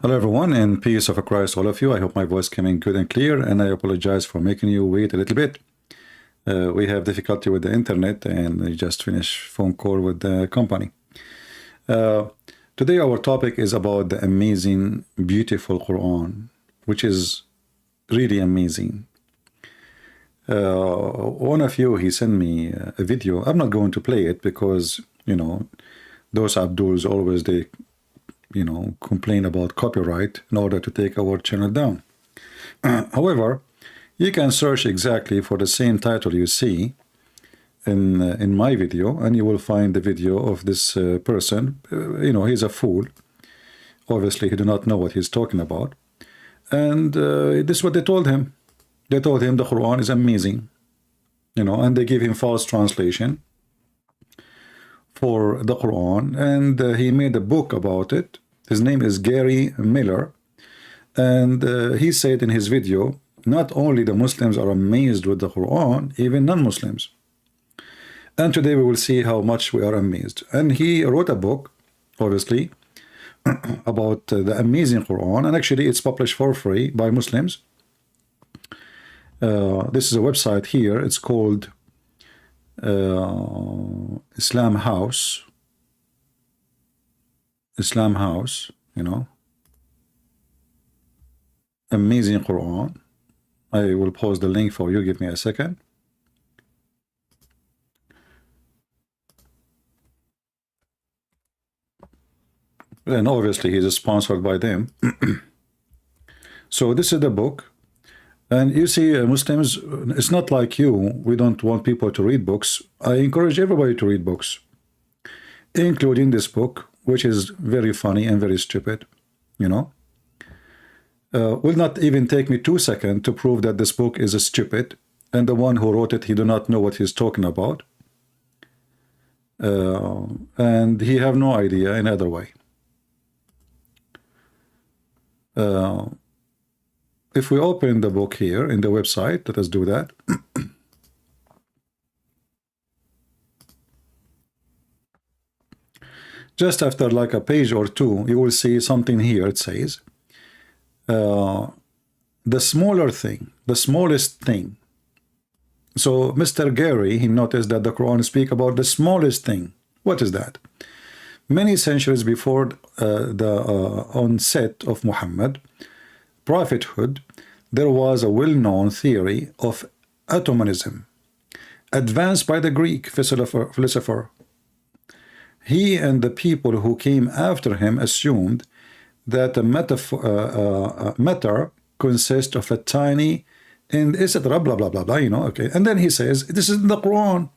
Hello everyone, and peace of Christ all of you. I hope my voice came in good and clear, and I apologize for making you wait a little bit. We have difficulty with the internet, and I just finished phone call with the company. Today our topic is about the amazing, beautiful Quran, which is really amazing. One of you, he sent me a video. I'm not going to play it because, you know, those Abduls always, they complain about copyright in order to take our channel down. However, you can search exactly for the same title you see in my video, and you will find the video of this person. He's a fool. Obviously, he do not know what he's talking about. And this is what they told him. They told him the Quran is amazing, and they give him false translation for the Quran, and he made a book about it. His name is Gary Miller, and he said in his video, not only the Muslims are amazed with the Quran, even non-Muslims. And today we will see how much we are amazed. And he wrote a book, obviously, about the amazing Quran, and actually it's published for free by Muslims. This is a website here. It's called Islam House, amazing Quran. I will post the link for you. Give me a second. And obviously he's sponsored by them. So this is the book. And you see, Muslims, it's not like you. We don't want people to read books. I encourage everybody to read books, including this book, which is very funny and very stupid. Will not even take me 2 seconds to prove that this book is stupid, and the one who wrote it, he do not know what he's talking about. And he have no idea in other way. If we open the book here in the website, let us do that. Just after like a page or two, you will see something here. It says, the smaller thing, the smallest thing. So Mr. Gary, he noticed that the Quran speak about the smallest thing. What is that? Many centuries before the onset of Muhammad prophethood, there was a well-known theory of atomism advanced by the Greek philosopher. He and the people who came after him assumed that matter consists of a tiny, and etc. blah blah blah blah. Okay. And then he says this is in the Quran.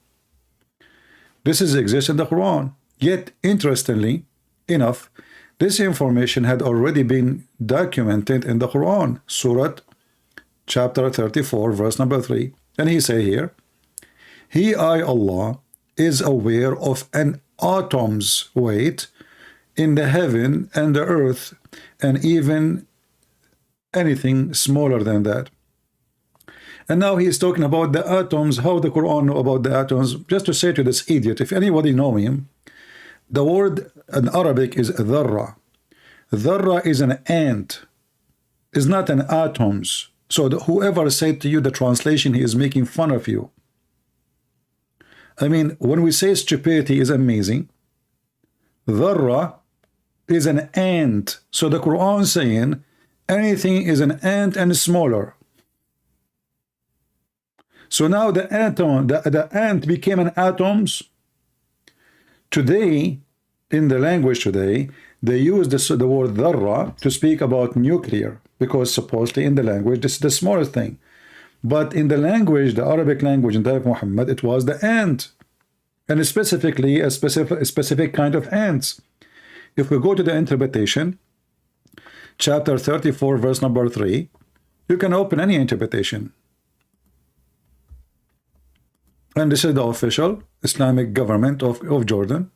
This exists in the Quran. Yet, interestingly enough, this information had already been documented in the Quran, Surah chapter 34, verse number 3. And he say here, He, Allah, is aware of an atom's weight in the heaven and the earth, and even anything smaller than that. And now he is talking about the atoms, how the Quran know about the atoms. Just to say to this idiot, if anybody know him, the word in Arabic is dharra. Dharra is an ant, is not an atoms. So whoever said to you the translation, he is making fun of you. I mean, when we say stupidity is amazing, dharra is an ant. So the Quran saying anything is an ant and smaller. So now the atom, the ant became an atoms. Today, in the language today, they use the word dharra to speak about nuclear, because supposedly in the language this is the smallest thing. But in the language, the Arabic language in the time of Muhammad, it was the ant, and specifically a specific kind of ants. If we go to the interpretation, chapter 34, verse number 3, you can open any interpretation. And this is the official Islamic government of Jordan.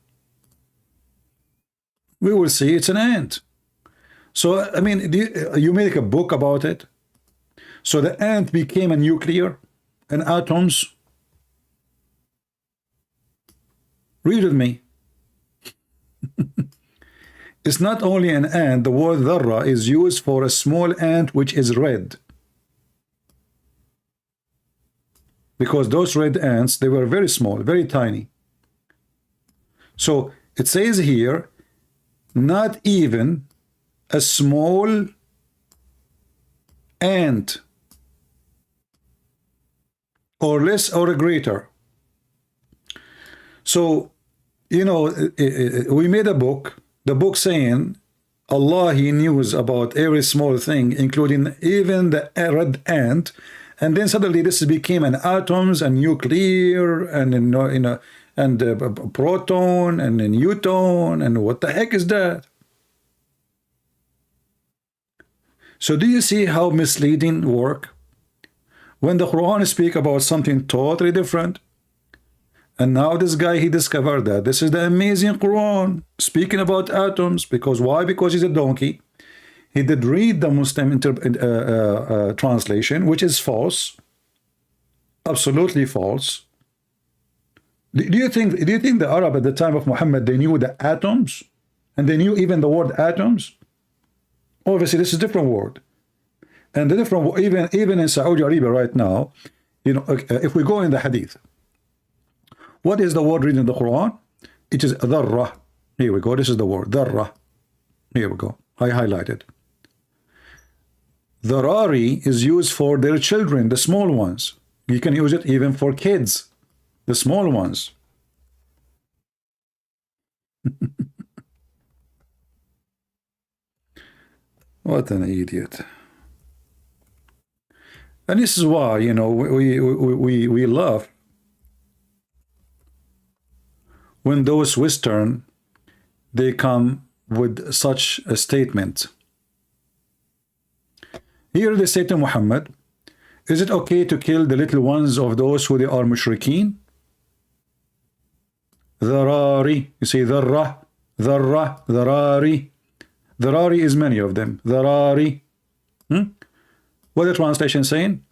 We will see it's an ant. So, I mean, you make a book about it. So the ant became a nuclear and atoms. Read with me. It's not only an ant. The word dharra is used for a small ant which is red. Because those red ants, they were very small, very tiny. So it says here, not even a small ant, or less or greater. So, you know, we made a book, the book saying Allah, He knows about every small thing, including even the red ant. And then suddenly this became an atoms and nuclear and proton and a neutron, and what the heck is that? So do you see how misleading work? When the Quran speak about something totally different, and now this guy, he discovered that this is the amazing Quran speaking about atoms. Because why? Because he's a donkey. He did read the Muslim translation, which is false, absolutely false. Do you think the Arab at the time of Muhammad, they knew the atoms, and they knew even the word atoms? Obviously, this is a different word, and the different even in Saudi Arabia right now, you know, if we go in the Hadith, what is the word read in the Quran? It is dharra. Here we go. This is the word dharra. Here we go. I highlighted. Dharari is used for their children, the small ones. You can use it even for kids, the small ones. What an idiot. And this is why, you know, we love when those Western, they come with such a statement. Here they say to Muhammad, is it okay to kill the little ones of those who they are mushrikeen? Dharari. You say dharra, dharra, dharari. Dharari is many of them. Dharari. What the translation saying?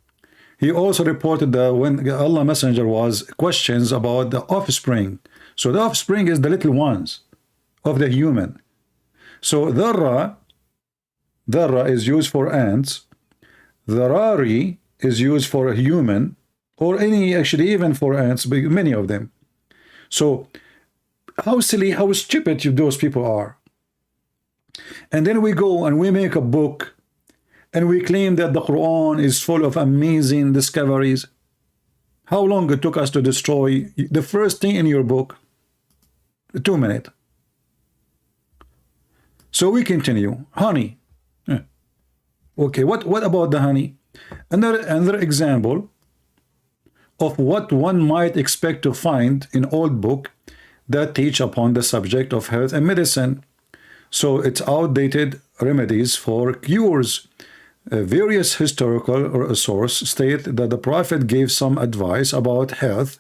He also reported that when Allah Messenger was questions about the offspring. So the offspring is the little ones of the human. So dharra is used for ants. Dharari is used for a human, or any, actually even for ants, many of them. So how silly, how stupid those people are. And then we go and we make a book and we claim that the Quran is full of amazing discoveries. How long it took us to destroy the first thing in your book? 2 minutes. So we continue. Honey. Okay, what about the honey? Another example of what one might expect to find in old book that teach upon the subject of health and medicine. So it's outdated remedies for cures. Various historical sources state that the Prophet gave some advice about health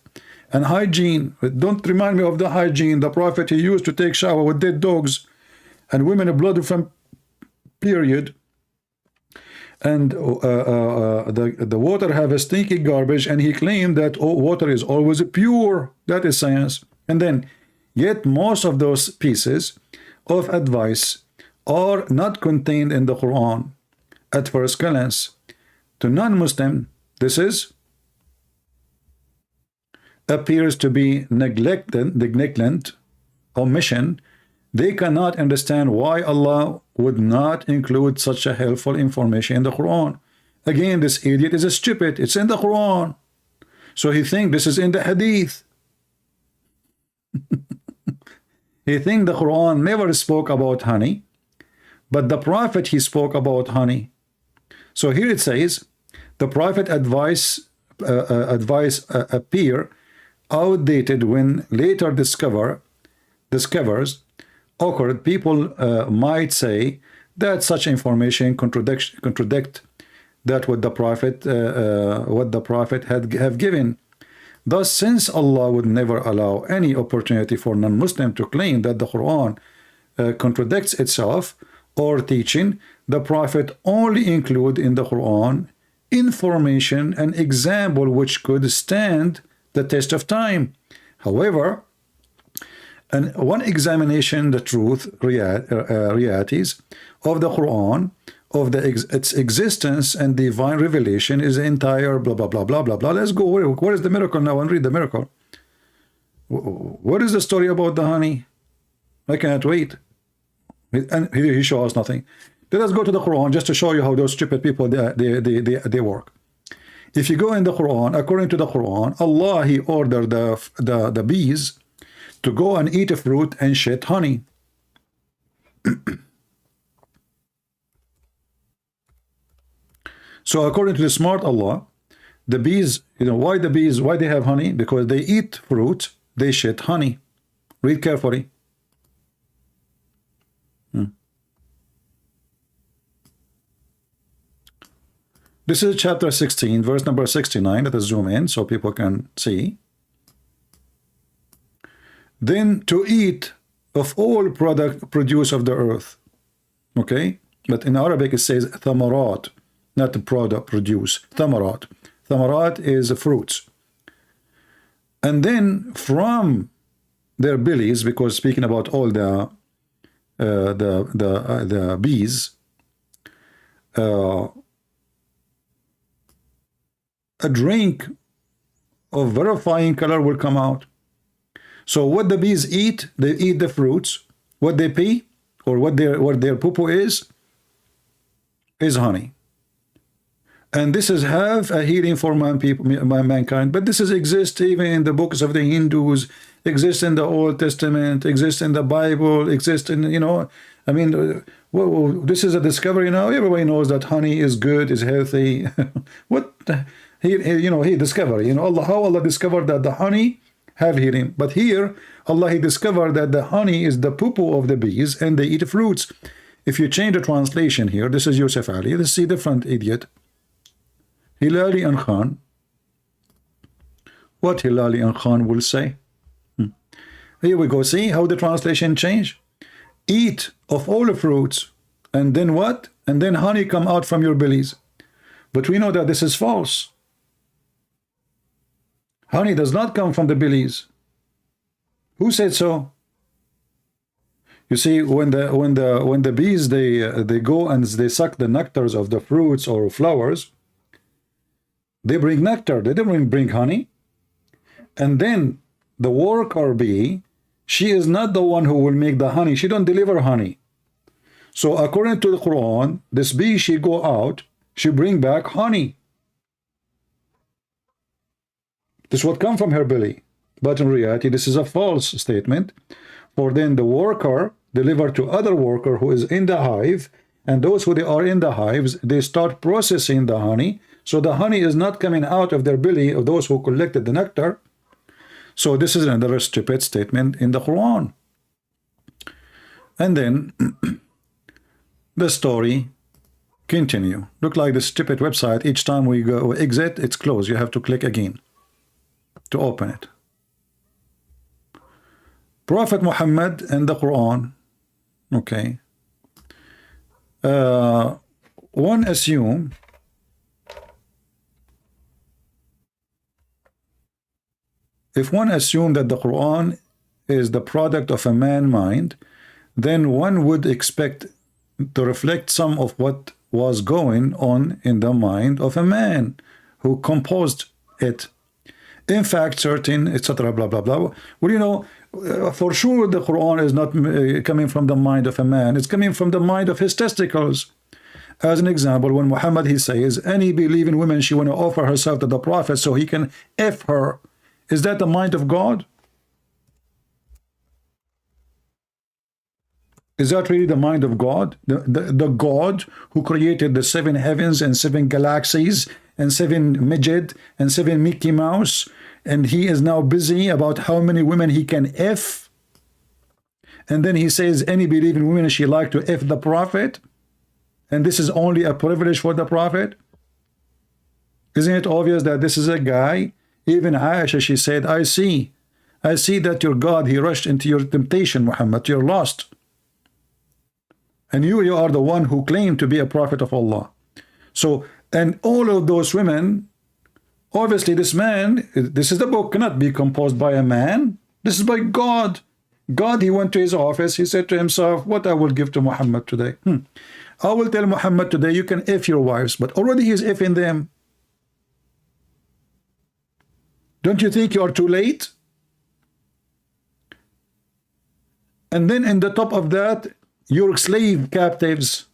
and hygiene. Don't remind me of the hygiene. The Prophet, he used to take shower with dead dogs and women blood from period. And the water have a stinky garbage, and he claimed that water is always pure. That is science. And then, yet most of those pieces of advice are not contained in the Quran at first glance. To non-Muslim, this appears to be negligent, omission. They cannot understand why Allah would not include such a helpful information in the Quran. Again, this idiot is stupid. It's in the Quran. So he thinks this is in the Hadith. He thinks the Quran never spoke about honey, but the Prophet, he spoke about honey. So here it says, the Prophet advice appear outdated when later discovers occurred. People might say that such information contradict that what the Prophet have given. Thus, since Allah would never allow any opportunity for non-Muslim to claim that the Quran contradicts itself or teaching, the Prophet only include in the Quran information and example which could stand the test of time. However, And one examination, the truth, realities of the Quran, of its existence and divine revelation is the entire blah, blah, blah, blah, blah, blah. Let's go. What is the miracle now and read the miracle? What is the story about the honey? I can't wait. And he shows us nothing. Let us go to the Quran just to show you how those stupid people, they work. If you go in the Quran, according to the Quran, Allah, he ordered the bees to go and eat a fruit and shit honey. So according to the smart Allah, the bees, why the bees, why they have honey? Because they eat fruit, they shit honey. Read carefully. This is chapter 16, verse number 69. Let us zoom in so people can see. Then to eat of all produce of the earth. Okay? But in Arabic it says thamarat, not the product produce. Thamarat. Thamarat is fruits. And then from their bellies, because speaking about all the bees, a drink of verifying color will come out. So what the bees eat, they eat the fruits. What they pee, or what their poo-poo is honey. And this is have a healing for mankind. But this exists even in the books of the Hindus, exists in the Old Testament, exists in the Bible, exists in, I mean, this is a discovery now. Everybody knows that honey is good, is healthy. What? He discovered, how Allah discovered that the honey have healing. But here, Allah, he discovered that the honey is the poo-poo of the bees and they eat fruits. If you change the translation here, this is Yusuf Ali. Let's see different idiot. Hilali and Khan. What Hilali and Khan will say. Here we go. See how the translation changed? Eat of all the fruits. And then what? And then honey come out from your bellies. But we know that this is false. Honey does not come from the bellies. Who said so? You see, when the bees they go and they suck the nectars of the fruits or flowers, they bring nectar. They don't bring honey. And then the worker bee, she is not the one who will make the honey. She don't deliver honey. So according to the Quran, this bee, she go out, she bring back honey. This would come from her belly. But in reality, this is a false statement. For then the worker deliver to other worker who is in the hive, and those who they are in the hives, they start processing the honey. So the honey is not coming out of their belly of those who collected the nectar. So this is another stupid statement in the Quran. And then the story continue. Look like the stupid website. Each time we go exit, it's closed. You have to click again to open it. Prophet Muhammad and the Quran. Okay. One assume if one assumed that the Quran is the product of a man mind, then one would expect to reflect some of what was going on in the mind of a man who composed it. In fact, certain, etc., blah, blah, blah. Well, for sure the Quran is not coming from the mind of a man. It's coming from the mind of his testicles. As an example, when Muhammad, he says, any believing woman, she want to offer herself to the Prophet so he can F her. Is that the mind of God? Is that really the mind of God? The God who created the 7 heavens and 7 galaxies and 7 midget and 7 Mickey Mouse, and he is now busy about how many women he can F. And then he says any believing woman, she like to F the Prophet, and this is only a privilege for the Prophet. Isn't it obvious that this is a guy? Even Aisha, she said, I see that your God, he rushed into your temptation, Muhammad, you're lost. And you are the one who claimed to be a prophet of Allah. So, and all of those women, obviously this man, this is the book, cannot be composed by a man. This is by God. God, he went to his office. He said to himself, what I will give to Muhammad today? I will tell Muhammad today, you can F your wives, but already he's Fing them. Don't you think you are too late? And then in the top of that, your slave captives,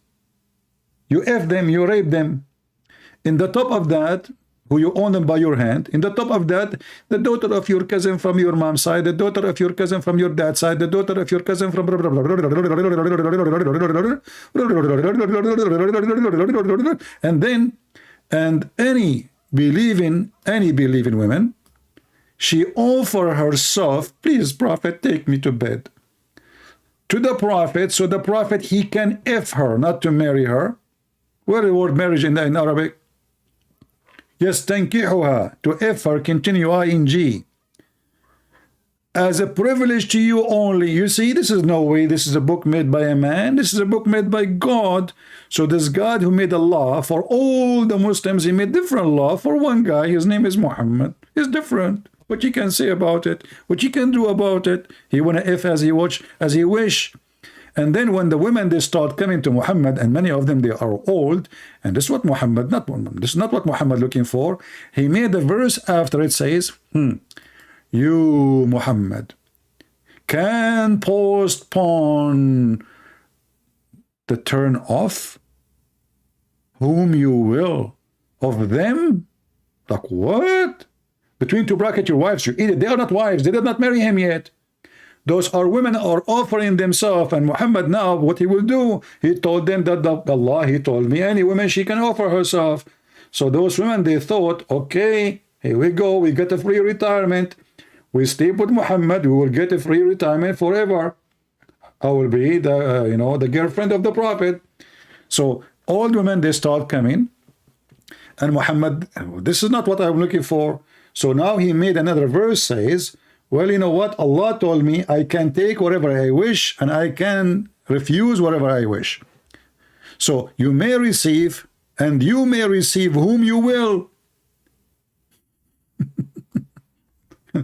you F them, you rape them. In the top of that, who you own them by your hand. In the top of that, the daughter of your cousin from your mom's side, the daughter of your cousin from your dad's side, the daughter of your cousin from... And then, and any believing women, she offer herself, please, Prophet, take me to bed. To the Prophet, so the Prophet, he can F her, not to marry her. Where the word marriage in Arabic? Yes, tankihuha, to F her, continue ing. As a privilege to you only. You see, this is no way this is a book made by a man. This is a book made by God. So this God who made a law for all the Muslims, he made different law for one guy. His name is Muhammad. It's different. What you can say about it, what you can do about it. He wanna F as he wish. And then when the women, they start coming to Muhammad, and many of them, they are old, and this is what Muhammad, this is not what Muhammad looking for. He made a verse after it says, you, Muhammad, can postpone the turn off whom you will of them. Like what? Between two brackets, your wives, you idiot. They are not wives. They did not marry him yet. Those are women are offering themselves, and Muhammad now, what he will do, he told them that Allah, he told me, any woman, she can offer herself. So those women, they thought, okay, here we go, we get a free retirement. We sleep with Muhammad, we will get a free retirement forever. I will be the, the girlfriend of the Prophet. So all women, they start coming, and Muhammad, this is not what I'm looking for. So now he made another verse, says, well, you know what? Allah told me I can take whatever I wish and I can refuse whatever I wish. So you may receive and you may receive whom you will.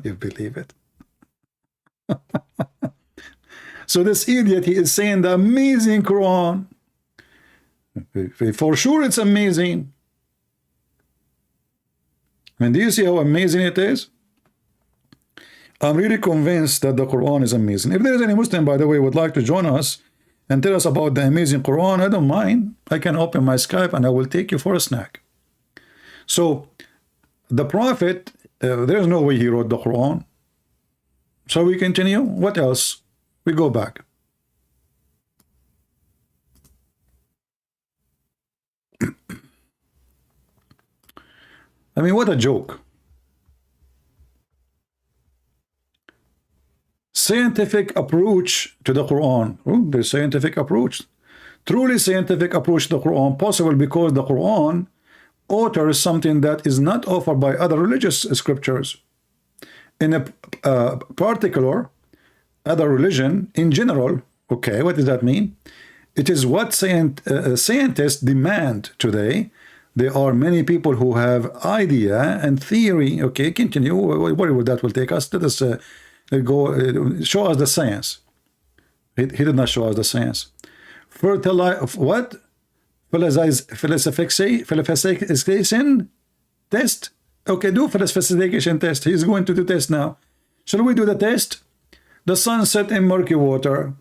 You believe it? So this idiot, he is saying the amazing Quran. For sure it's amazing. And do you see how amazing it is? I'm really convinced that the Quran is amazing. If there is any Muslim, by the way, would like to join us and tell us about the amazing Quran, I don't mind. I can open my Skype and I will take you for a snack. So the Prophet, there's no way he wrote the Quran. So we continue. What else? We go back. I mean, what a joke. Scientific approach to the Quran. The scientific approach. Truly scientific approach to the Quran. Possible because the Quran utters something that is not offered by other religious scriptures. In a particular, other religion, in general, okay, what does that mean? It is what scientists demand today. There are many people who have idea and theory. Okay, continue. Where that will take us? Let us go. Show us the science. He did not show us the science. Fertilize what? Philosophication test. Okay, do philosophication test. He's going to do test now. Shall we do the test? The sun set in murky water,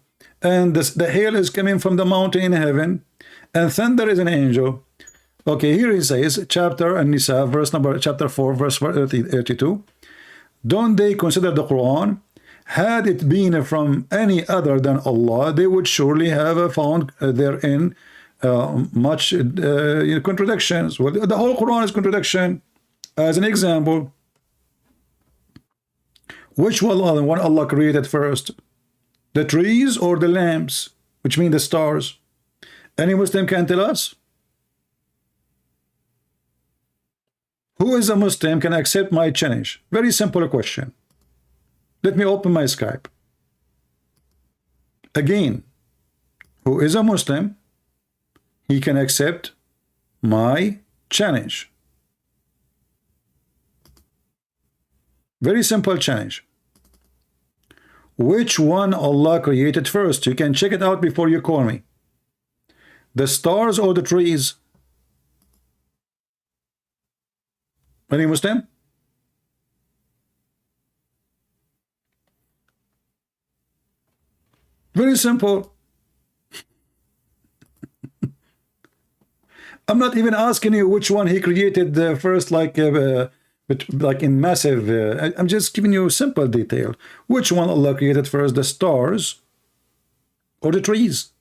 and the hail is coming from the mountain in heaven, and thunder is an angel. Okay, here he says, chapter An-Nisa, chapter 4, verse 32. Don't they consider the Quran? Had it been from any other than Allah, they would surely have found therein much contradictions. Well, the whole Quran is contradiction. As an example, which one Allah created first? The trees or the lamps, which mean the stars? Any Muslim can tell us? Who is a Muslim can accept my challenge? Very simple question. Let me open my Skype. Again, who is a Muslim, he can accept my challenge. Very simple challenge. which one Allah created first? You can check it out before you call me. The stars or the trees? Any Muslim? Very simple. I'm not even asking you which one he created first, like in massive. I'm just giving you simple detail. Which one Allah created first, the stars or the trees?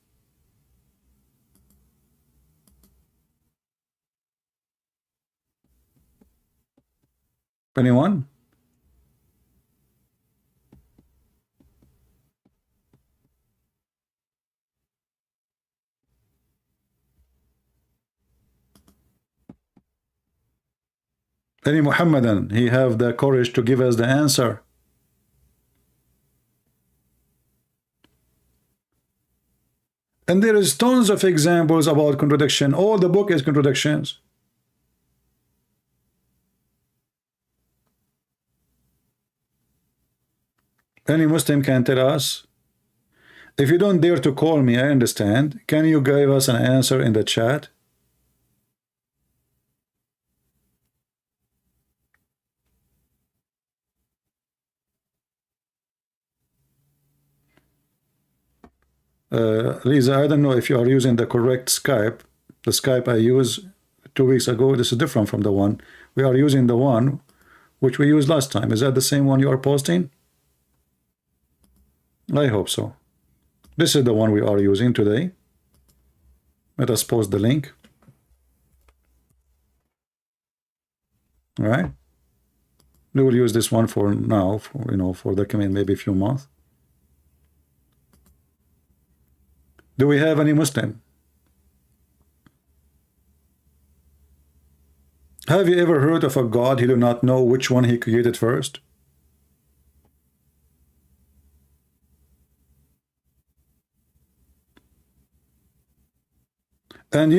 Anyone? Any Muhammadan, he have the courage to give us the answer. And there is tons of examples about contradiction. All the book is contradictions. Any Muslim can tell us. If you don't dare to call me, I understand. Can you give us an answer in the chat? Lisa, I don't know if you are using the correct Skype. The Skype I used 2 weeks ago, this is different from the one. We are using the one which we used last time. Is that the same one you are posting? I hope so. This is the one we are using today. Let us post the link. All right. We will use this one for now, for the coming maybe a few months. Do we have any Muslim? Have you ever heard of a God who do not know which one he created first? And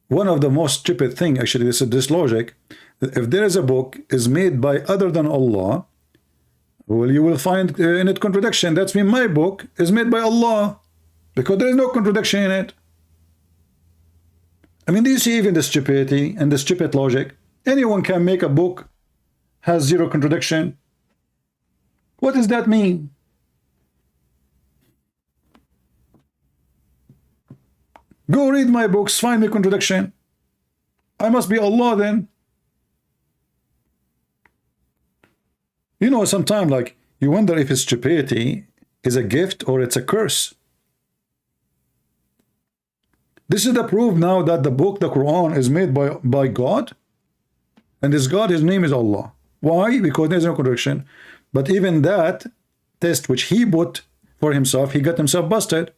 one of the most stupid thing, actually, this logic, if there is a book is made by other than Allah, well, you will find in it contradiction. That's mean my book is made by Allah, because there is no contradiction in it. I mean, do you see even the stupidity and the stupid logic? Anyone can make a book has zero contradiction. What does that mean? Go read my books, find me contradiction. I must be Allah then. Sometimes like you wonder if his stupidity is a gift or it's a curse. This is the proof now that the book, the Quran, is made by God. And this God, his name is Allah. Why? Because there's no contradiction. But even that test which he put for himself, he got himself busted.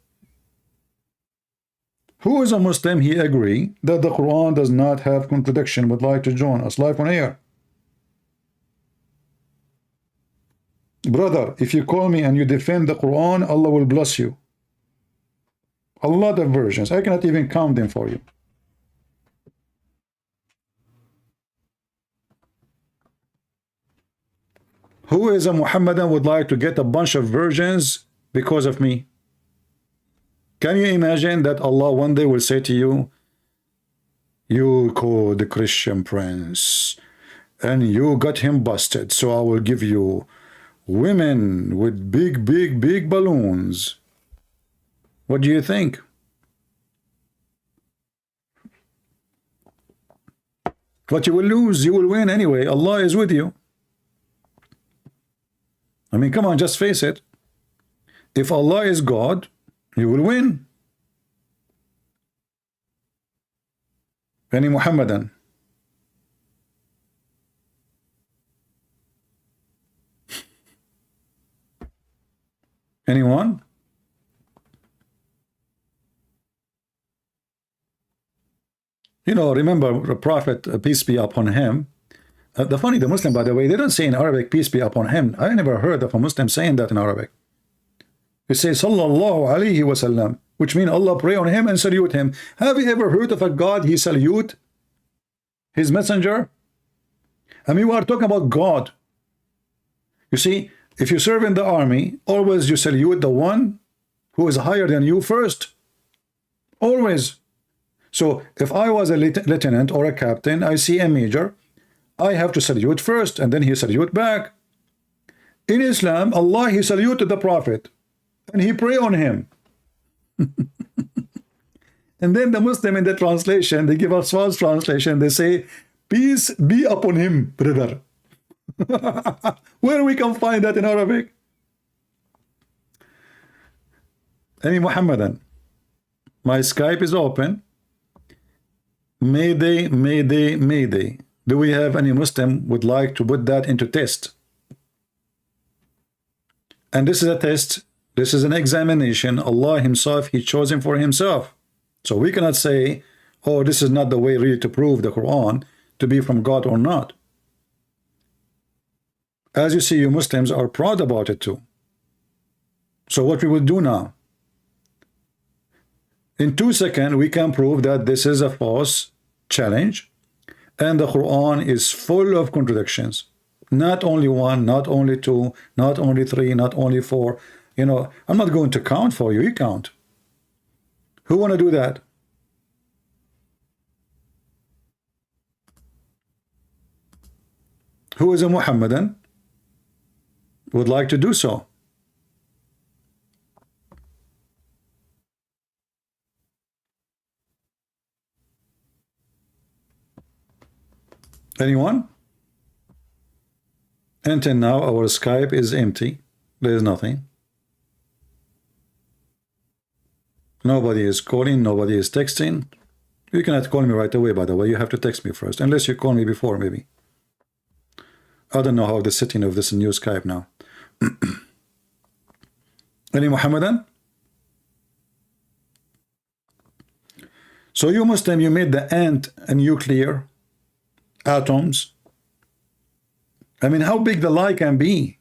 Who is a Muslim? He agree that the Quran does not have contradiction, would like to join us live on air. Brother, if you call me and you defend the Quran, Allah will bless you. A lot of versions. I cannot even count them for you. Who is a Muhammadan would like to get a bunch of versions because of me? Can you imagine that Allah one day will say to you, you called the Christian prince and you got him busted, so I will give you women with big balloons. What do you think? But you will lose, you will win anyway. Allah is with you. I mean, come on, just face it. If Allah is God, you will win. Any Muhammadan? Anyone? Remember the Prophet, peace be upon him. The Muslim, by the way, they don't say in Arabic, peace be upon him. I never heard of a Muslim saying that in Arabic. They say, Sallallahu Alaihi Wasallam, which means Allah pray on him and salute him. Have you ever heard of a God he salute his messenger? I mean, we are talking about God. You see, If you serve in the army, always you salute the one who is higher than you first. Always. So if I was a lieutenant or a captain, I see a major, I have to salute first, and then he salute back. In Islam, Allah, he saluted the Prophet, and he pray on him. And then the Muslim in the translation, they give us false translation. They say, peace be upon him, brother. Where we can find that in Arabic? Any Muhammadan? My Skype is open. Mayday, Mayday, Mayday. Do we have any Muslim would like to put that into test? And this is a test. This is an examination. Allah himself, he chose him for himself. So we cannot say, oh, this is not the way really to prove the Quran to be from God or not. As you see, you Muslims are proud about it too. So what we will do now, in 2 seconds, we can prove that this is a false challenge, and the Quran is full of contradictions. Not only one, not only two, not only three, not only four. You know, I'm not going to count for you. You count. Who want to do that? Who is a Muhammadan would like to do so? Anyone? Until now, our Skype is empty. There is nothing. Nobody is calling. Nobody is texting. You cannot call me right away, by the way. You have to text me first. Unless you call me before, maybe. I don't know how the setting of this new Skype now. Any Muhammadan? So you Muslim, you made the ant a nuclear atoms. I mean, how big the lie can be?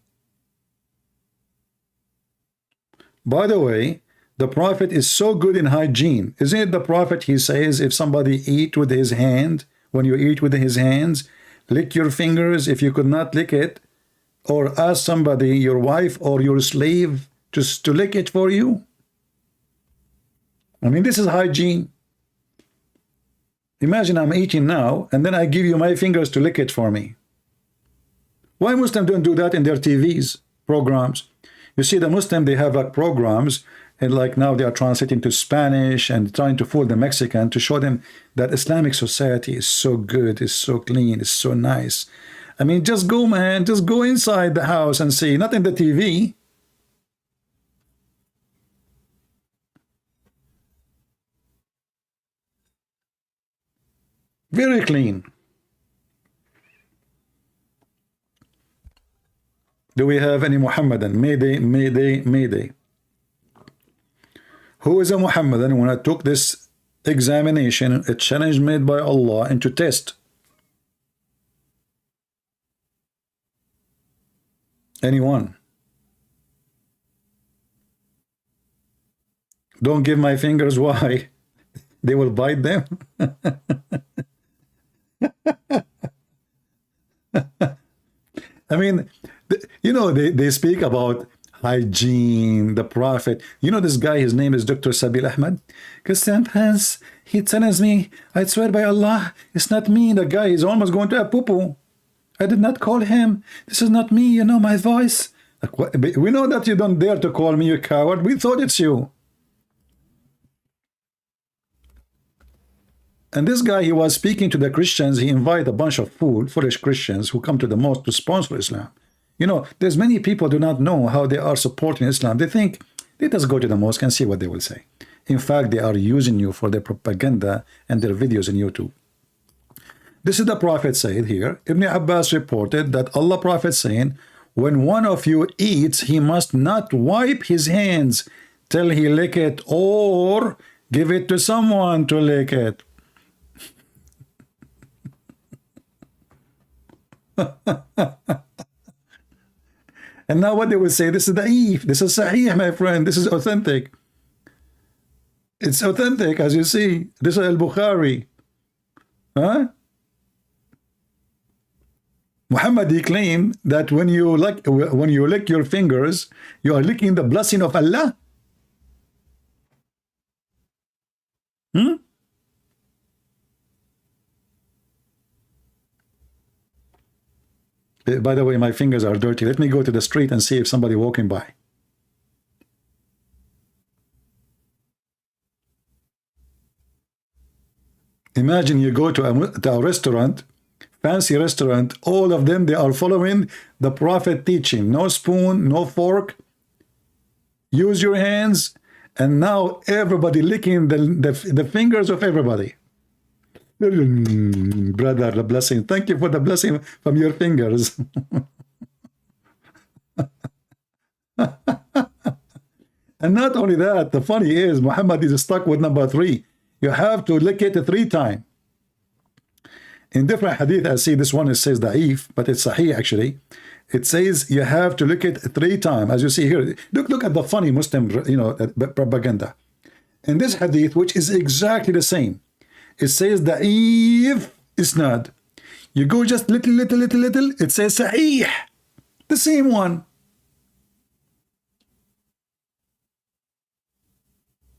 By the way, the Prophet is so good in hygiene. Isn't it the Prophet, he says, if somebody eat with his hand, when you eat with his hands, lick your fingers if you could not lick it, or ask somebody, your wife or your slave, just to lick it for you? I mean, this is hygiene. Imagine I'm eating now, and then I give you my fingers to lick it for me. Why Muslims don't do that in their TVs programs? You see, the Muslim, they have programs, and like now they are translating to Spanish and trying to fool the Mexican to show them that Islamic society is so good, is so clean, is so nice. I mean, just go, man, just go inside the house and see, not in the TV. Very clean. Do we have any Muhammadan? Mayday, Mayday, Mayday. Who is a Muhammadan when I took this examination, a challenge made by Allah, into test? Anyone? Don't give my fingers. Why? They will bite them. I mean, you know, they speak about hygiene, the Prophet. You know this guy, his name is Dr. Sabil Ahmed. Because sometimes he tells me, I swear by Allah, it's not me. The guy is almost going to a poo-poo. I did not call him. This is not me, you know my voice. Like, what? We know that you don't dare to call me, you coward. We thought it's you. And this guy, he was speaking to the Christians. He invited a bunch of foolish Christians who come to the mosque to sponsor Islam. You know, there's many people do not know how they are supporting Islam. They think, they just go to the mosque and see what they will say. In fact, they are using you for their propaganda and their videos on YouTube. This is the Prophet said here. Ibn Abbas reported that Allah Prophet saying, when one of you eats, he must not wipe his hands till he lick it, or give it to someone to lick it. And now what they will say, this is da'if, this is sahih, my friend, this is authentic. It's authentic, as you see. This is al-Bukhari. Huh? Muhammad, he claimed that when you lick your fingers, you are licking the blessing of Allah. By the way, my fingers are dirty. Let me go to the street and see if somebody walking by. Imagine you go to a restaurant, fancy restaurant, all of them, they are following the Prophet teaching. No spoon, no fork. Use your hands. And now everybody licking the fingers of everybody. Brother, the blessing. Thank you for the blessing from your fingers. And not only that, the funny is, Muhammad is stuck with number 3. You have to lick it 3 times. In different hadith, I see this one, it says da'if, but it's sahih actually. It says you have to lick it 3 times. As you see here, look at the funny Muslim, propaganda. In this hadith, which is exactly the same, it says da'if isnad. You go just little, it says sahih. The same one.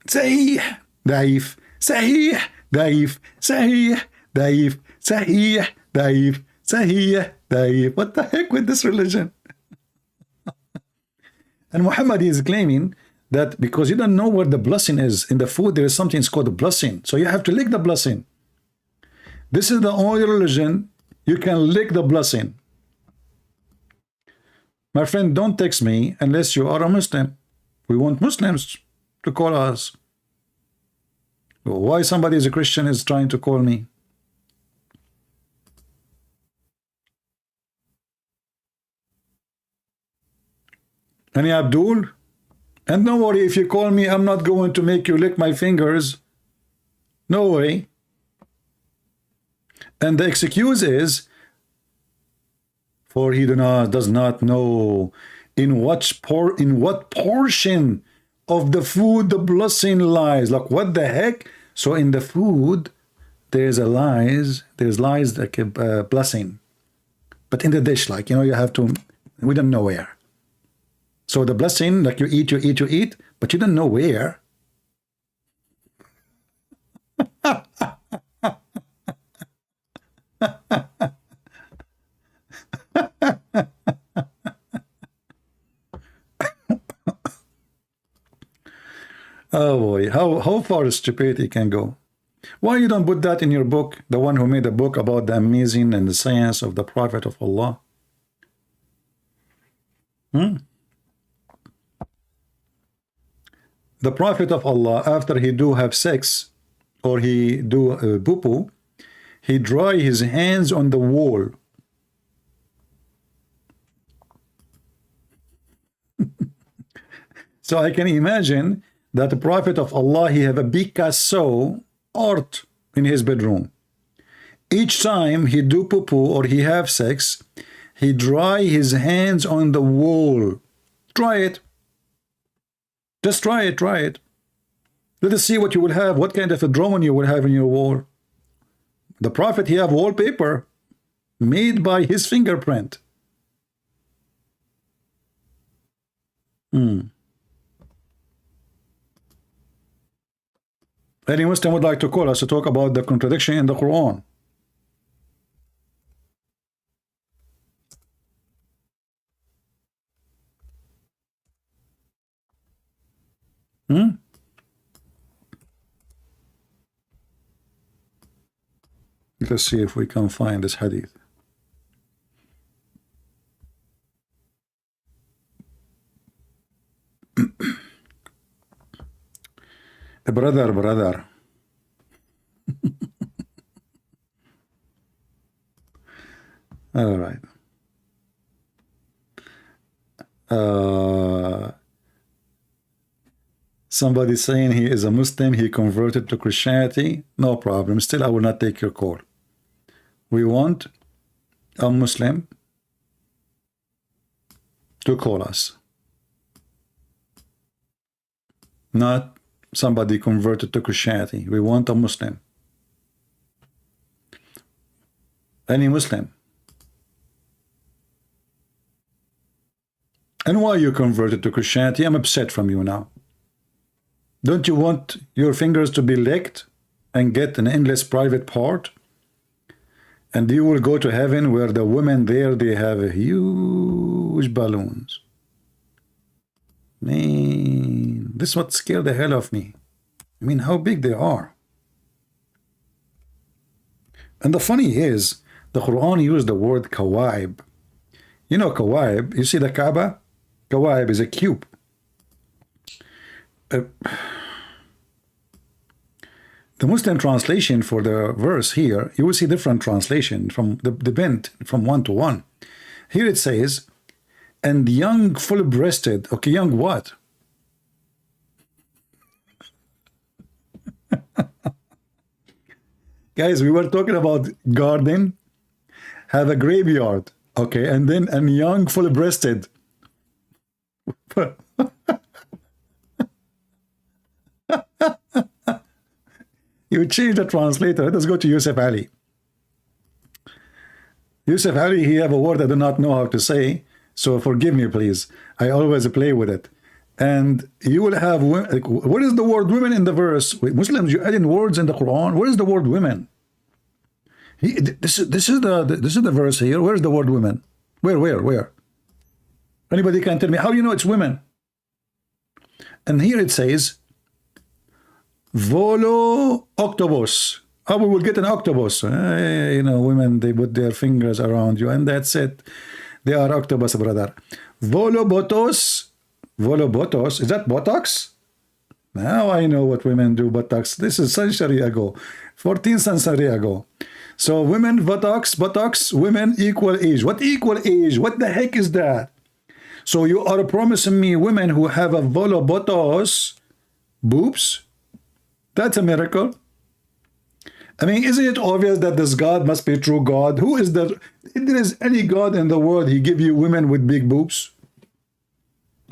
Sahih, da'if. Sahih, da'if, sahih, da'if, sahih, da'if, sahih, da'if. What the heck with this religion? And Muhammad is claiming that because you don't know where the blessing is in the food, there is something called the blessing. So you have to lick the blessing. This is the only religion you can lick the blessing. My friend, don't text me unless you are a Muslim. We want Muslims to call us. Why somebody is a Christian is trying to call me? Any Abdul? And don't worry, if you call me, I'm not going to make you lick my fingers. No way. And the excuse is, for he does not know in what portion of the food the blessing lies. Like, what the heck? So in the food, there's like a blessing. But in the dish, like, you have to, we don't know where. So the blessing, like you eat, but you don't know where. Oh boy, how far stupidity can go. Why you don't put that in your book, the one who made a book about the amazing and the science of the Prophet of Allah? The Prophet of Allah, after he do have sex or he do poo-poo, he dry his hands on the wall. So I can imagine that the Prophet of Allah, he have a Picasso art in his bedroom. Each time he do poo-poo or he have sex, he dry his hands on the wall. Try it. Just try it, try it. Let us see what you will have, what kind of a drawing you will have in your wall. The Prophet, he have wallpaper made by his fingerprint. Any Muslim would like to call us to talk about the contradiction in the Quran? Let's see if we can find this hadith. Brother. All right. Somebody saying he is a Muslim, he converted to Christianity. No problem. Still, I will not take your call. We want a Muslim to call us, not somebody converted to Christianity. We want a Muslim. Any Muslim. And why you converted to Christianity? I'm upset from you now. Don't you want your fingers to be licked and get an endless private part? And you will go to heaven where the women there, they have huge balloons. Man, this is what scared the hell of me. I mean, how big they are. And the funny is, the Quran used the word kawaib. You know kawaib, you see the Kaaba? Kawaib is a cube. The Muslim translation for the verse here, you will see different translation from the bent from 1 to 1. Here it says, and young full-breasted. Okay, young what? Guys, we were talking about garden, have a graveyard, okay, and then a young full-breasted. You change the translator. Let's go to Yusuf Ali. Yusuf Ali, he have a word I do not know how to say, so forgive me, please. I always play with it. And you will have, what is the word women in the verse? Wait, Muslims, you add in words in the Quran. Where is the word women? This is the verse here. Where is the word women? Where? Anybody can tell me how you know it's women? And here it says, Volo octopus. Oh, we will get an octopus. You know, women, they put their fingers around you, and that's it. They are octopus, brother. Volobotos. Volobotos. Is that Botox? Now I know what women do, Botox. This is century ago. 14th century ago. So women, Botox, women equal age. What equal age? What the heck is that? So you are promising me women who have a Volobotos boobs? That's a miracle. I mean, isn't it obvious that this God must be true God? Who is the... If there is any God in the world, he give you women with big boobs?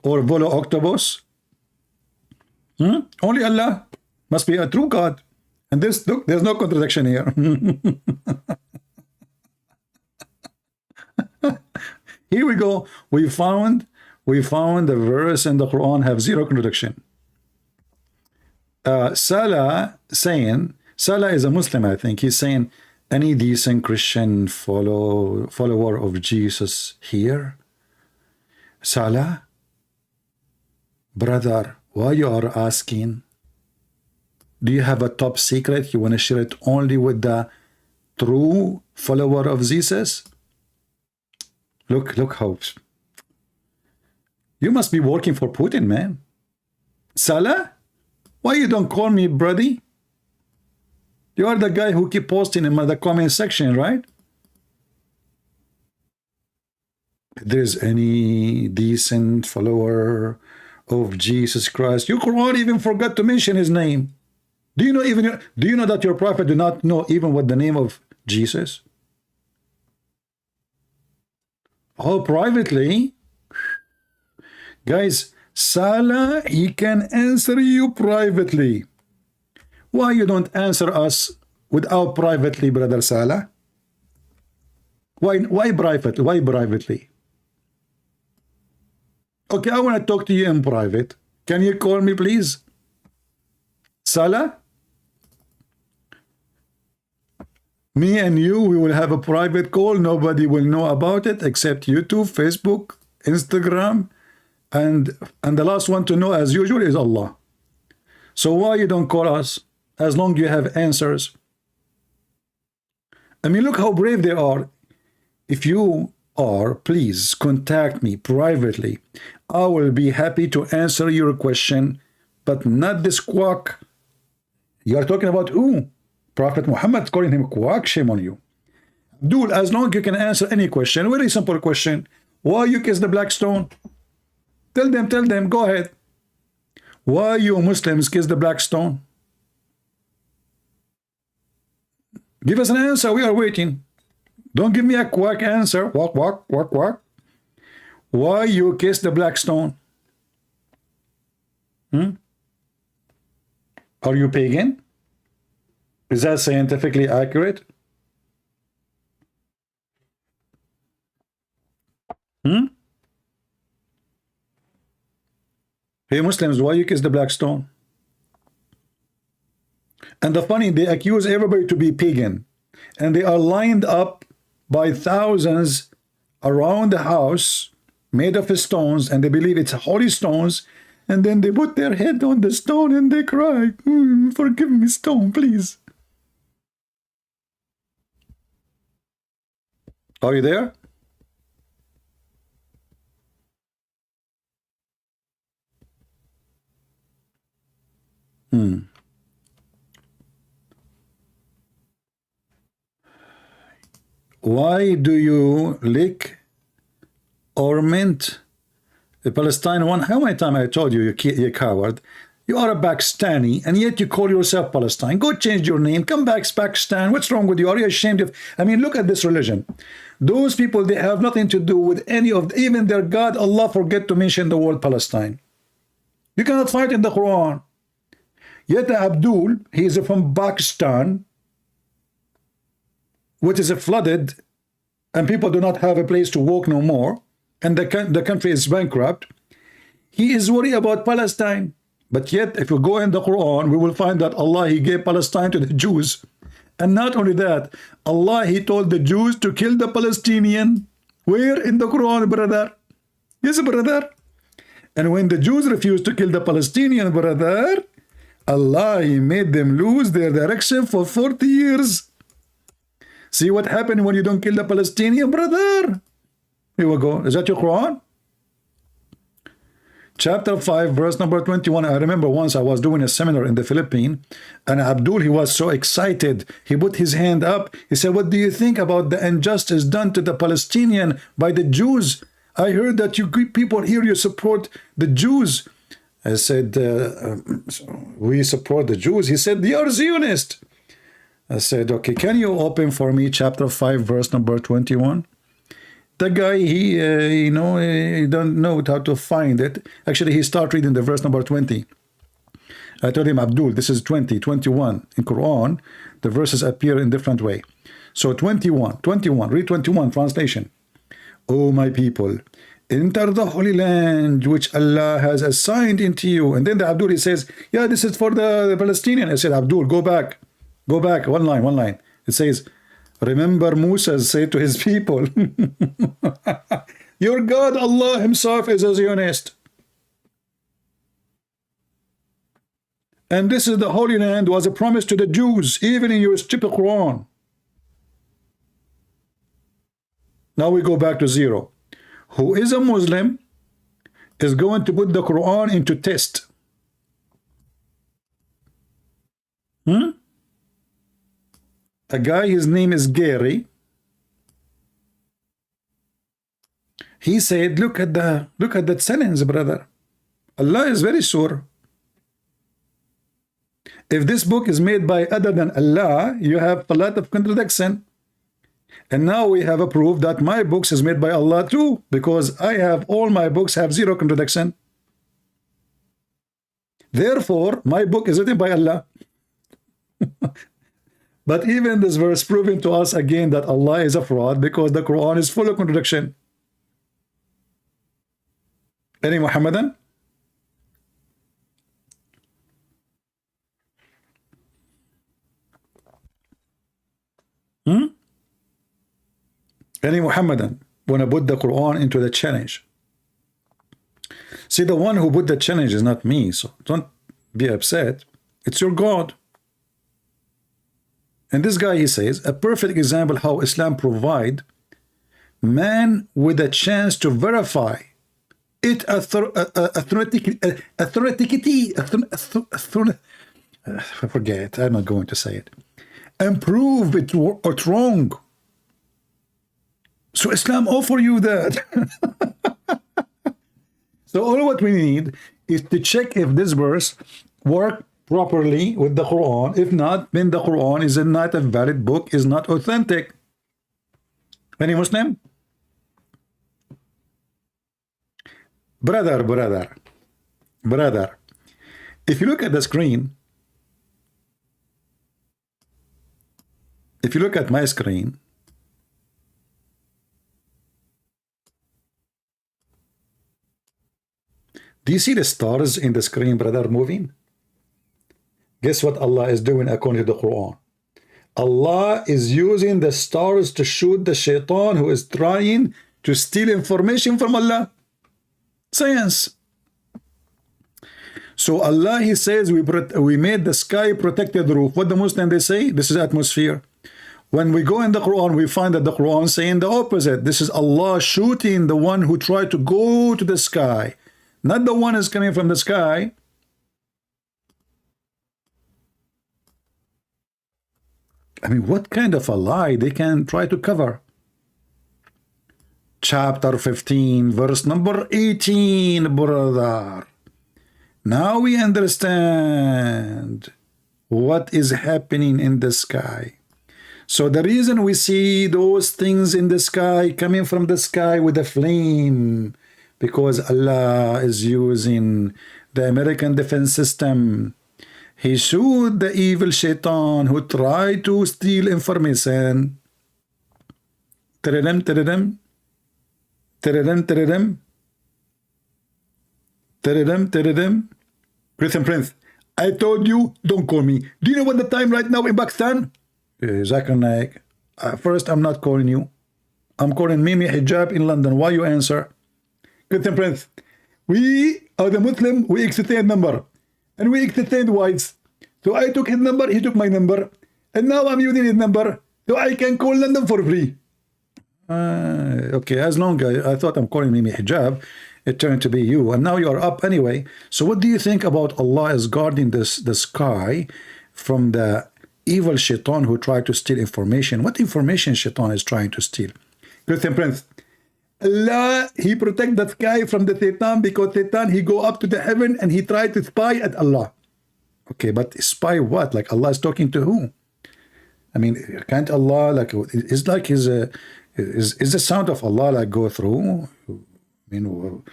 Or Volo octopus? Only Allah must be a true God. And this, look, there's no contradiction here. Here we go. We found the verse in the Quran have zero contradiction. Salah saying, Salah is a Muslim, I think. He's saying, any decent Christian follower of Jesus here? Salah? Brother, why you are asking? Do you have a top secret? You want to share it only with the true follower of Jesus? Look how... You must be working for Putin, man. Salah? Why you don't call me, buddy? You are the guy who keep posting in the comment section, right? If there's any decent follower of Jesus Christ, your Quran even forgot to mention his name. Do you know that your prophet do not know even what the name of Jesus? Oh, privately, guys. Salah, he can answer you privately. Why you don't answer us without privately, brother Salah? Why privately? Why privately? Okay, I want to talk to you in private. Can you call me, please? Salah? Me and you, we will have a private call. Nobody will know about it except YouTube, Facebook, Instagram. And the last one to know, as usual, is Allah. So why you don't call us as long as you have answers? I mean, look how brave they are. If you are, please contact me privately. I will be happy to answer your question, but not this quack. You are talking about who? Prophet Muhammad, calling him quack? Shame on you. Dude, as long as you can answer any question, very simple question. Why you kiss the black stone? Tell them, go ahead. Why you Muslims kiss the black stone? Give us an answer, we are waiting. Don't give me a quack answer. Quack. Why you kiss the black stone? Are you pagan? Is that scientifically accurate? Hey Muslims, why you kiss the black stone? And the funny, they accuse everybody to be pagan, and they are lined up by thousands around the house made of stones, and they believe it's holy stones, and then they put their head on the stone and they cry, forgive me, stone, please. Are you there? Why do you lick or mint the Palestine one? How many times I told you, you coward? You are a Pakistani, and yet you call yourself Palestine. Go change your name. Come back to Pakistan. What's wrong with you? Are you ashamed of? I mean, look at this religion. Those people, they have nothing to do with any of, even their God, Allah, forget to mention the word Palestine. You cannot fight in the Quran. Yet Abdul, he is from Pakistan, which is flooded, and people do not have a place to walk no more, and the country is bankrupt. He is worried about Palestine. But yet, if we go in the Quran, we will find that Allah, he gave Palestine to the Jews. And not only that, Allah, he told the Jews to kill the Palestinian. Where in the Quran, brother? Yes, brother. And when the Jews refused to kill the Palestinian, brother, Allah, he made them lose their direction for 40 years. See what happened when you don't kill the Palestinian, brother? Here we go. Is that your Quran? Chapter 5, verse number 21. I remember once I was doing a seminar in the Philippines, and Abdul, he was so excited. He put his hand up. He said, what do you think about the injustice done to the Palestinian by the Jews? I heard that you people here, you support the Jews. I said, we support the Jews. He said, they are Zionist. I said, okay, can you open for me chapter 5, verse number 21? The guy, he don't know how to find it. Actually, he started reading the verse number 20. I told him, Abdul, this is 20, 21. In Quran, the verses appear in different way. So 21, read 21, translation. O my people, enter the Holy Land, which Allah has assigned into you. And then the Abdul, he says, yeah, this is for the Palestinian. I said, Abdul, go back, one line. It says, remember Musa said to his people, your God, Allah himself is a Zionist. And this is the Holy Land was a promise to the Jews, even in your stupid Quran. Now we go back to zero. Who is a Muslim is going to put the Quran into test. A guy, his name is Gary. He said, look at that sentence, brother. Allah is very sure. If this book is made by other than Allah, you have a lot of contradiction. And now we have a proof that my books is made by Allah too, because I have all my books have zero contradiction. Therefore, my book is written by Allah. But even this verse proving to us again that Allah is a fraud, because the Quran is full of contradiction. Any Muhammadan? Any Muhammadan want to put the Quran into the challenge? See, the one who put the challenge is not me, so don't be upset. It's your God. And this guy, he says, a perfect example how Islam provide man with a chance to verify it forget, I'm not going to say it, and prove it wrong. So Islam offer you that. So all what we need is to check if this verse work properly with the Quran. If not, then the Quran is not a valid book, is not authentic. Any Muslim? Brother, if you look at the screen, if you look at my screen, Do you see the stars in the screen, brother, moving? Guess what Allah is doing according to the Quran? Allah is using the stars to shoot the shaitan who is trying to steal information from Allah. Science. So Allah, He says, we made the sky protected roof. What the Muslim they say? This is atmosphere. When we go in the Quran, we find that the Quran saying the opposite. This is Allah shooting the one who tried to go to the sky, not the one is coming from the sky. I mean, what kind of a lie they can try to cover? Chapter 15, verse number 18, brother. Now we understand what is happening in the sky. So the reason we see those things in the sky coming from the sky with a flame, because Allah is using the American defense system. He showed the evil shaitan who tried to steal information. Tadadam, tadadam. Tadadam, tadadam. Tadadam, tadadam. Christian Prince, I told you, don't call me. Do you know what the time right now in Pakistan? Zakir Naik, first I'm not calling you. I'm calling Mimi Hijab in London. Why you answer? Christian Prince, we are the Muslim, we exchange number. And we extend whites. So I took his number, he took my number. And now I'm using his number. So I can call London for free. Okay, as long as I thought I'm calling Mimi Hijab, it turned to be you. And now you are up anyway. So what do you think about Allah is guarding the sky from the evil shaitan who tried to steal information? What information shaitan is trying to steal? Christian Prince, Allah, He protect the sky from the Satan because Satan, he go up to the heaven and he tried to spy at Allah. Okay, but spy what? Like Allah is talking to who? I mean, can't Allah, like, it's like is the sound of Allah like go through? I mean,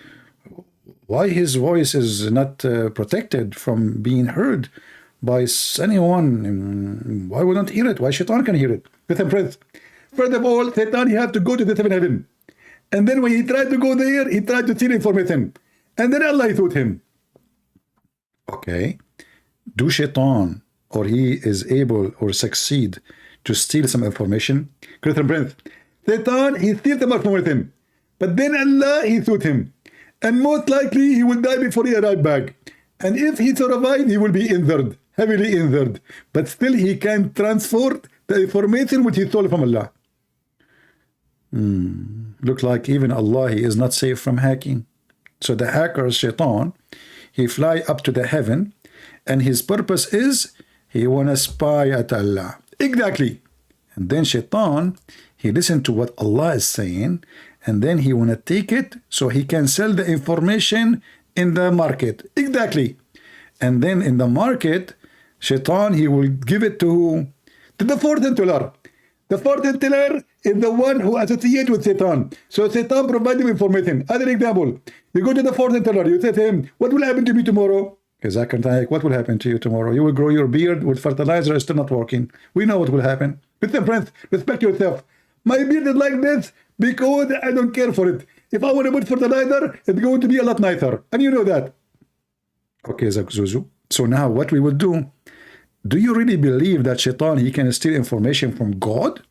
why his voice is not protected from being heard by anyone? Why we don't hear it? Why Shaitan can hear it? Christian Prince, first of all, Satan, he have to go to the seventh heaven. And then when he tried to go there, he tried to steal information. And then Allah taught him. Okay. Do Shaitan, or he is able or succeed to steal some information? Christian Prince, Satan, he steals some information. But then Allah, he taught him. And most likely, he will die before he arrives back. And if he survives, he will be injured, heavily injured. But still, he can transfer the information which he stole from Allah. Looks like even Allah, he is not safe from hacking. So the hacker, Shaitan, he fly up to the heaven, and his purpose is he want to spy at Allah. Exactly. And then Shaitan, he listen to what Allah is saying, and then he want to take it so he can sell the information in the market. Exactly. And then in the market, Shaitan, he will give it to the fortune teller. The fortune teller is the one who associates with Satan. So Satan provides him information. Other example, you go to the fortune teller, you say to him, what will happen to me tomorrow? What will happen to you tomorrow? You will grow your beard with fertilizer, it's still not working. We know what will happen. Listen, friends, respect yourself. My beard is like this because I don't care for it. If I want to put fertilizer, it's going to be a lot nicer. And you know that. Okay, Zuzu. So now what we will do you really believe that Shaitan, he can steal information from God?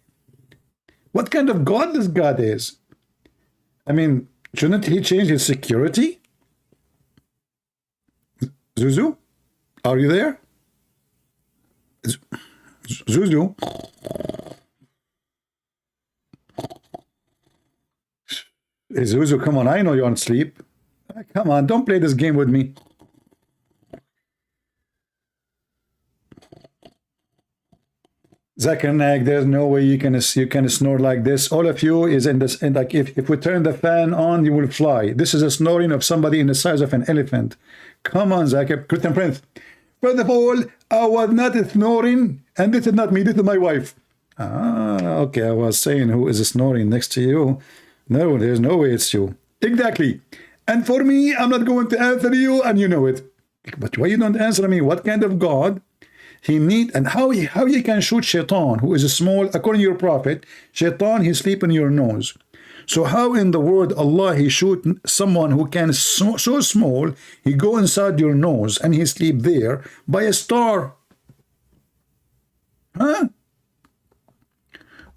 What kind of God this God is? I mean, shouldn't he change his security? Zuzu? Are you there? Zuzu? Hey, Zuzu, come on, I know you're on sleep. Come on, don't play this game with me. Zakir Naik, there's no way you can snore like this. All of you is in this, and like if we turn the fan on, you will fly. This is a snoring of somebody in the size of an elephant. Come on, Zakir. Christian Prince. First of all, I was not snoring, and this is not me, this is my wife. Okay, I was saying who is snoring next to you. No, there's no way it's you. Exactly. And for me, I'm not going to answer you, and you know it. But why you don't answer me? What kind of God he need, and how he can shoot Shaitan, who is small, according to your prophet? Shaitan, he sleep in your nose. So how in the world Allah he shoot someone who can so small, he go inside your nose and he sleep there by a star? Huh?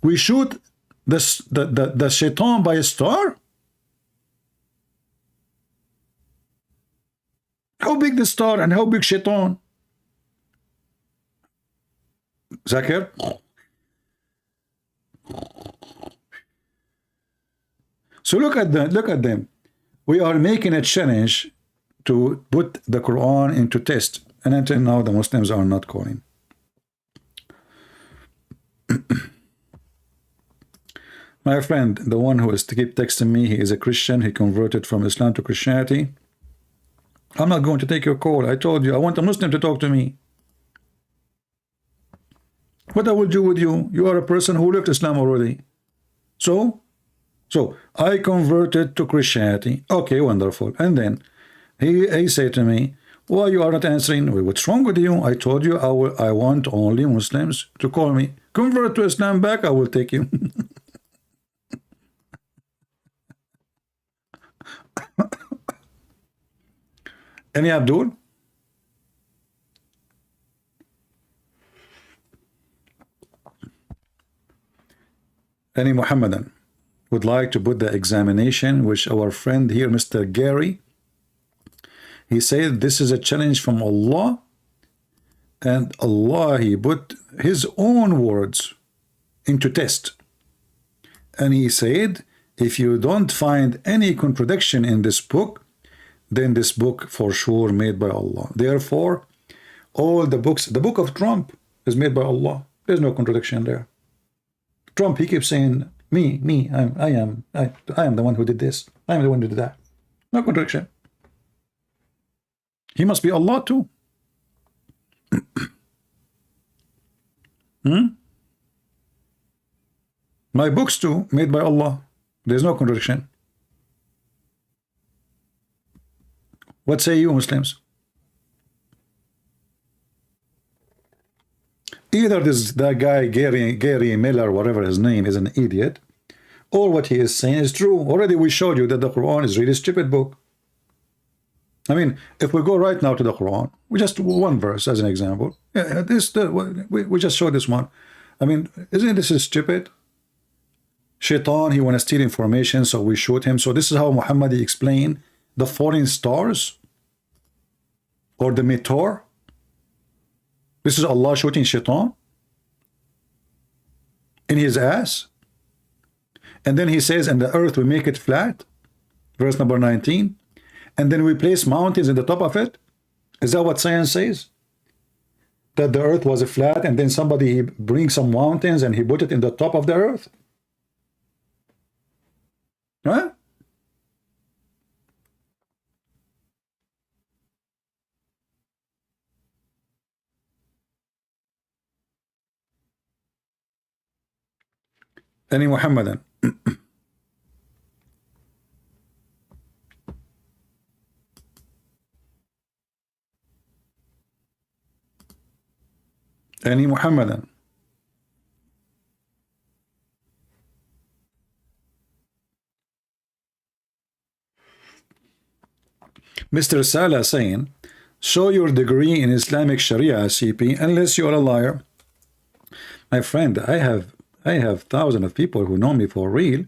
We shoot the shaitan by a star? How big the star and how big shaitan? Zakir? So look at them. We are making a challenge to put the Quran into test, and until now the Muslims are not calling. My friend, the one who is to keep texting me, he is a Christian, he converted from Islam to Christianity. I'm not going to take your call. I told you I want a Muslim to talk to me. What I will do with you? You are a person who left Islam already. So I converted to Christianity. Okay, wonderful. And then he said to me, why you are not answering? What's wrong with you? I told you I want only Muslims to call me. Convert to Islam back, I will take you. Any Abdul? Any Muhammadan would like to put the examination which our friend here, Mr. Gary, he said this is a challenge from Allah, and Allah he put his own words into test, and he said if you don't find any contradiction in this book, then this book for sure made by Allah. Therefore all the books, the book of Trump is made by Allah. There's no contradiction there. Trump, he keeps saying, I am the one who did this. I am the one who did that. No contradiction. He must be Allah too. My books too, made by Allah. There's no contradiction. What say you, Muslims? Either that guy Gary Miller, whatever his name, is an idiot, or what he is saying is true. Already we showed you that the Quran is really a stupid book. I mean, if we go right now to the Quran, we just one verse as an example. Yeah, we just showed this one. I mean, isn't this stupid? Shaitan, he want to steal information, so we shoot him. So this is how Muhammad explained the falling stars or the meteor. This is Allah shooting Shaitan in his ass. And then he says, and the earth we make it flat. Verse number 19. And then we place mountains in the top of it. Is that what science says? That the earth was flat and then somebody brings some mountains and he put it in the top of the earth? Huh? Any Muhammadan? Any Muhammadan? Mr. Salah saying, show your degree in Islamic Sharia, CP, unless you are a liar. My friend, I have thousands of people who know me for real.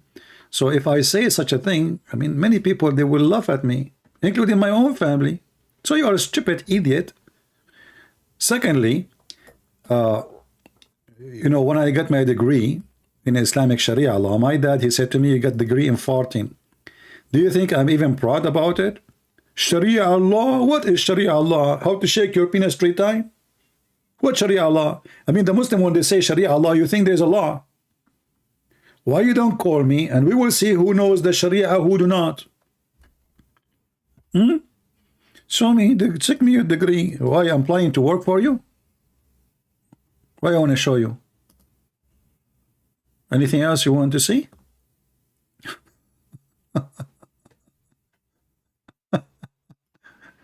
So if I say such a thing, I mean, many people, they will laugh at me, including my own family. So you are a stupid idiot. Secondly, you know, when I got my degree in Islamic Sharia law, my dad, he said to me, you got degree in farting. Do you think I'm even proud about it? Sharia law? What is Sharia law? How to shake your penis 3 times? What Sharia law? I mean, the Muslim, when they say Sharia law, you think there's a law. Why you don't call me and we will see who knows the Sharia, who do not. Show me, check me your degree. Why I'm applying to work for you? Why I want to show you? Anything else you want to see?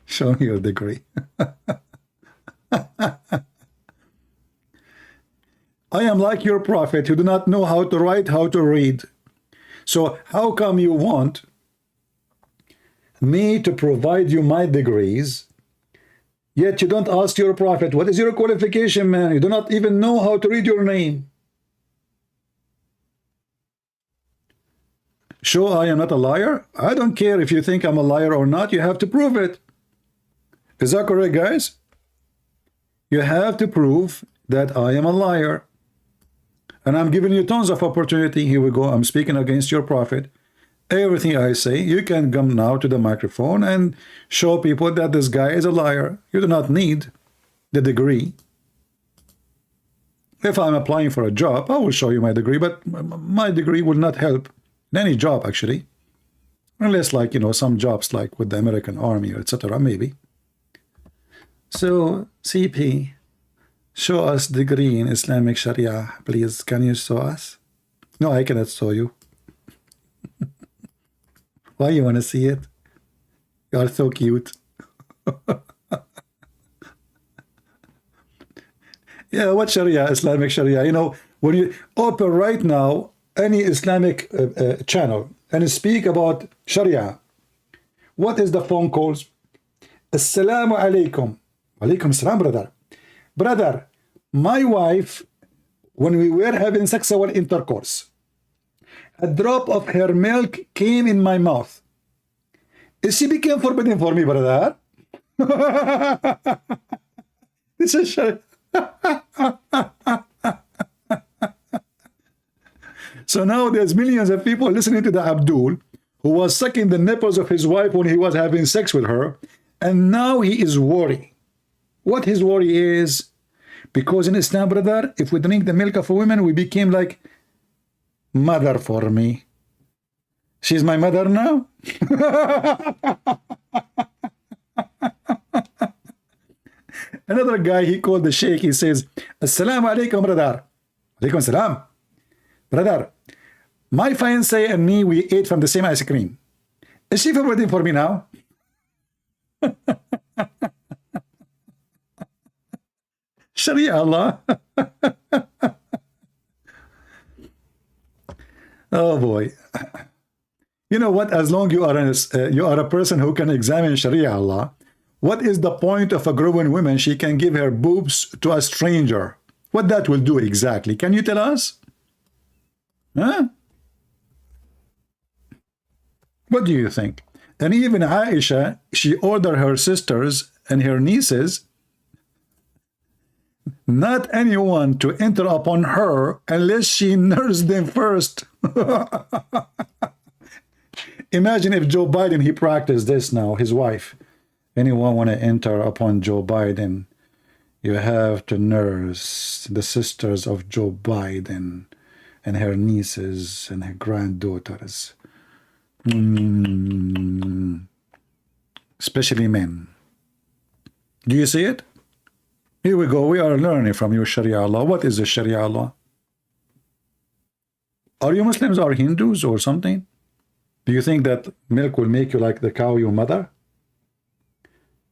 Show me your degree. I am like your prophet who do not know how to write, how to read. So how come you want me to provide you my degrees, yet you don't ask your prophet, what is your qualification, man? You do not even know how to read your name. Sure, I am not a liar. I don't care if you think I'm a liar or not. You have to prove it. Is that correct, guys? You have to prove that I am a liar. And I'm giving you tons of opportunity. Here we go. I'm speaking against your prophet. Everything I say, you can come now to the microphone and show people that this guy is a liar. You do not need the degree. If I'm applying for a job, I will show you my degree, but my degree will not help in any job, actually. Unless, like, you know, some jobs like with the American Army, etc., maybe. So, CP, show us degree in Islamic Sharia, please. Can you show us? No, I cannot show you. Why you want to see it? You are so cute. Yeah, what Sharia? Islamic Sharia. You know, when you open right now any Islamic channel and speak about Sharia, what is the phone calls? Assalamu alaikum. Alaikum salam, brother. Brother, my wife, when we were having sexual intercourse, a drop of her milk came in my mouth. She became forbidden for me, brother. This is Sharia. So now there's millions of people listening to the Abdul who was sucking the nipples of his wife when he was having sex with her, and now he is worried. What his worry is, because in Islam, brother, if we drink the milk of a woman, we became like mother for me. She's my mother now. Another guy, he called the sheikh, he says, Assalamu alaikum, brother. Alaikum salam. Brother, my fiancé and me, we ate from the same ice cream. Is she forbidden for me now? Sharia Allah. Oh boy. You know what? As long you are a person who can examine Sharia Allah, what is the point of a growing woman? She can give her boobs to a stranger. What that will do exactly? Can you tell us? Huh? What do you think? And even Aisha, she ordered her sisters and her nieces, not anyone to enter upon her unless she nursed them first. Imagine if Joe Biden, he practiced this now, his wife. Anyone want to enter upon Joe Biden, you have to nurse the sisters of Joe Biden and her nieces and her granddaughters. Especially men. Do you see it? Here we go. We are learning from your Sharia law. What is the Sharia law? Are you Muslims or Hindus or something? Do you think that milk will make you like the cow, your mother?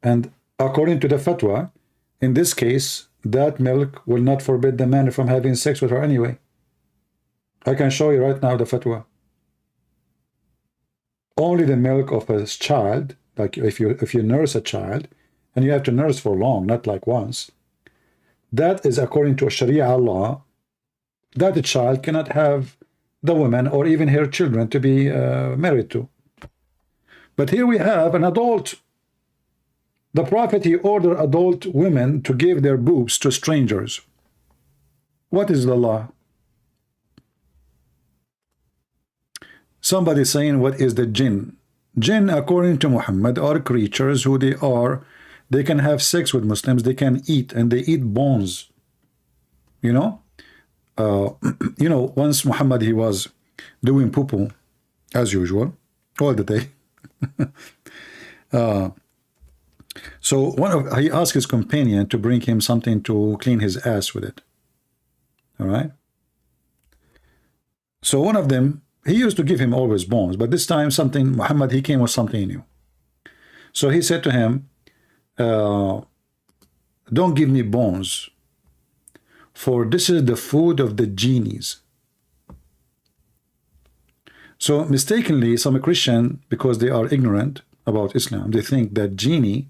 And according to the fatwa, in this case, that milk will not forbid the man from having sex with her anyway. I can show you right now the fatwa. Only the milk of a child, like if you nurse a child, and you have to nurse for long, not like once, that is according to a Sharia law, that the child cannot have the woman or even her children to be married to. But here we have an adult. The Prophet, he ordered adult women to give their boobs to strangers. What is the law? Somebody saying, what is the jinn? Jinn, according to Muhammad, are creatures who they are. They can have sex with Muslims. They can eat, and they eat bones. You know? You know, once Muhammad, he was doing poo-poo, as usual, all the day. So he asked his companion to bring him something to clean his ass with it. All right? So one of them, he used to give him always bones, but this time Muhammad, he came with something new. So he said to him, don't give me bones, for this is the food of the genies. So mistakenly, some Christian, because they are ignorant about Islam, they think that genie,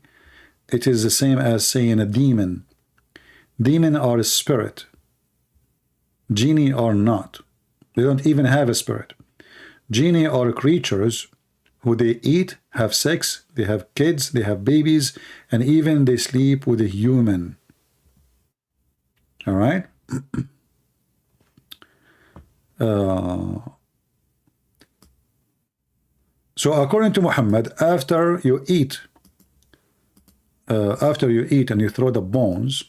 it is the same as saying a demon. Demon are a spirit. Genie are not. They don't even have a spirit. Genie are creatures who they eat, have sex, they have kids, they have babies, and even they sleep with a human. All right? So according to Muhammad, after you eat and you throw the bones,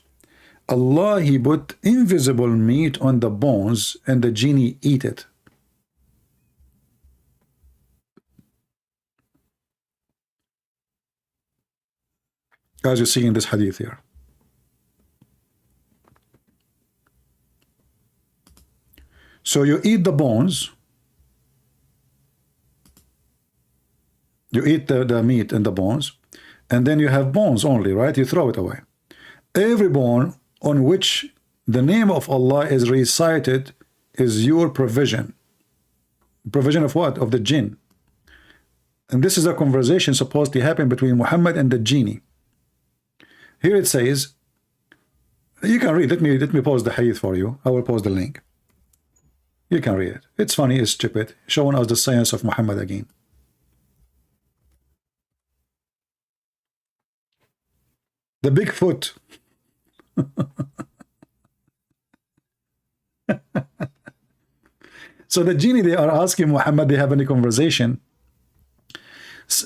Allah, He put invisible meat on the bones and the genie eat it. As you see in this hadith here. So you eat the bones, you eat the meat and the bones, and then you have bones only, right? You throw it away. Every bone on which the name of Allah is recited is your provision. Provision of what? Of the jinn. And this is a conversation supposed to happen between Muhammad and the genie. Here it says, you can read, let me pause the hadith for you. I will post the link. You can read it. It's funny, it's stupid, showing us the science of Muhammad again. The Bigfoot. So the genie, they are asking Muhammad, they have any conversation.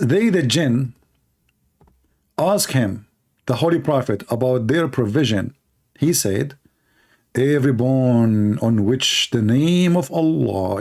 They, the jinn, ask him, the Holy Prophet, about their provision. He said, every bone on which the name of Allah is